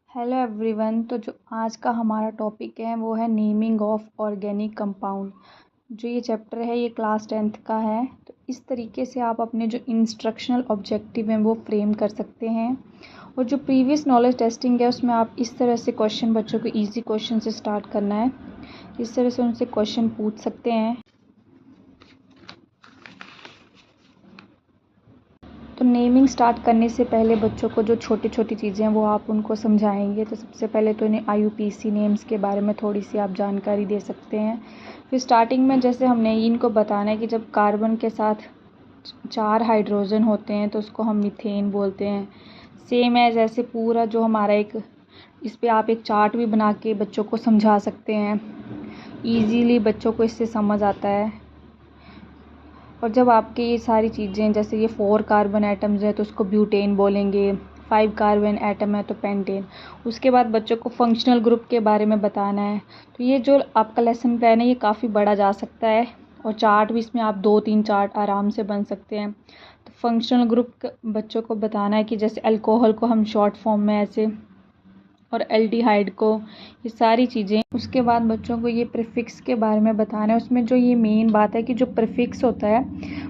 Hello everyone. तो जो आज का हमारा टॉपिक है वो है नेमिंग ऑफ ऑर्गेनिक कंपाउंड। जो ये चैप्टर है ये क्लास 10th का है। तो इस तरीके से आप अपने जो इंस्ट्रक्शनल ऑब्जेक्टिव हैं वो फ्रेम कर सकते हैं। और जो प्रीवियस नॉलेज टेस्टिंग है उसमें आप इस तरह से क्वेश्चन बच्चों को इजी क्वेश्चन से स्टार्ट करना है। इस तरह से उनसे क्वेश्चन पूछ सकते हैं। तो नेमिंग स्टार्ट करने से पहले बच्चों को जो छोटी छोटी चीज़ें हैं वो आप उनको समझाएंगे। तो सबसे पहले तो इन्हें IUPAC नेम्स के बारे में थोड़ी सी आप जानकारी दे सकते हैं। फिर स्टार्टिंग में जैसे हमने इनको बताना है कि जब कार्बन के साथ 4 हाइड्रोजन होते हैं तो उसको हम मीथेन बोलते हैं। सेम है जैसे पूरा जो हमारा एक इस पर आप एक चार्ट भी बना के बच्चों को समझा सकते हैं। ईजीली बच्चों को इससे समझ आता है। और जब आपके ये सारी चीज़ें जैसे ये 4 कार्बन एटम्स है तो उसको ब्यूटेन बोलेंगे, 5 कार्बन एटम है तो पेंटेन। उसके बाद बच्चों को फंक्शनल ग्रुप के बारे में बताना है। तो ये जो आपका लेसन प्लान है ये काफ़ी बड़ा जा सकता है और चार्ट भी इसमें आप 2-3 चार्ट आराम से बन सकते हैं। तो फंक्शनल ग्रुप बच्चों को बताना है कि जैसे अल्कोहल को हम शॉर्ट फॉर्म में ऐसे और एल्डिहाइड को, ये सारी चीज़ें। उसके बाद बच्चों को ये प्रीफिक्स के बारे में बताना है। उसमें जो ये मेन बात है कि जो प्रीफिक्स होता है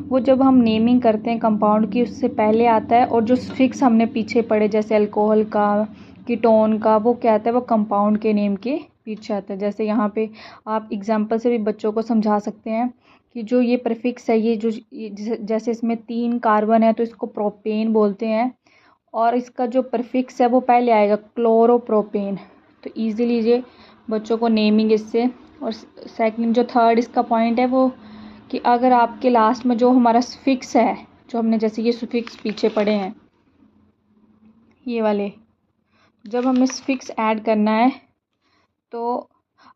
वो जब हम नेमिंग करते हैं कंपाउंड की उससे पहले आता है, और जो फिक्स हमने पीछे पढ़े जैसे अल्कोहल का, कीटोन का, वो क्या आता है वो कंपाउंड के नेम के पीछे आता है। जैसे यहाँ पे आप एग्जाम्पल से भी बच्चों को समझा सकते हैं कि जो ये प्रीफिक्स है जैसे इसमें 3 कार्बन है तो इसको प्रोपेन बोलते हैं, और इसका जो प्रीफिक्स है वो पहले आएगा क्लोरोप्रोपेन। तो ईजिली ये बच्चों को नेमिंग इससे। और सेकंड जो थर्ड इसका पॉइंट है वो कि अगर आपके लास्ट में जो हमारा सफिक्स है, जो हमने जैसे ये सफिक्स पीछे पढ़े हैं ये वाले, जब हमें सफिक्स ऐड करना है तो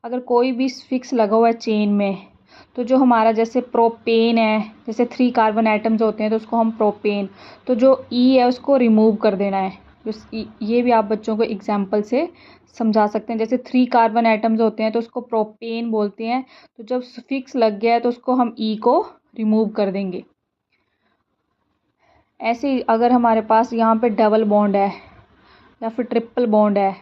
अगर कोई भी सफिक्स लगा हुआ है चेन में, तो जो हमारा जैसे प्रोपेन है, जैसे 3 कार्बन एटम्स होते हैं तो उसको हम प्रोपेन, तो जो है उसको रिमूव कर देना है। ये भी आप बच्चों को एग्जाम्पल से समझा सकते हैं। जैसे 3 कार्बन एटम्स होते हैं तो उसको प्रोपेन बोलते हैं, तो जब सफिक्स लग गया है तो उसको हम को रिमूव कर देंगे। ऐसे ही अगर हमारे पास यहाँ पे डबल बॉन्ड है या फिर ट्रिपल बॉन्ड है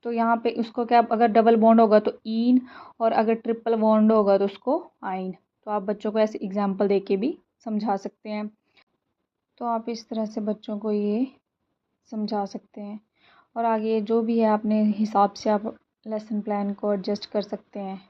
तो यहाँ पे उसको क्या, अगर डबल बॉन्ड होगा तो ईन, और अगर ट्रिपल बॉन्ड होगा तो उसको आइन। तो आप बच्चों को ऐसे एग्जांपल देके भी समझा सकते हैं। तो आप इस तरह से बच्चों को ये समझा सकते हैं, और आगे जो भी है अपने हिसाब से आप लेसन प्लान को एडजस्ट कर सकते हैं।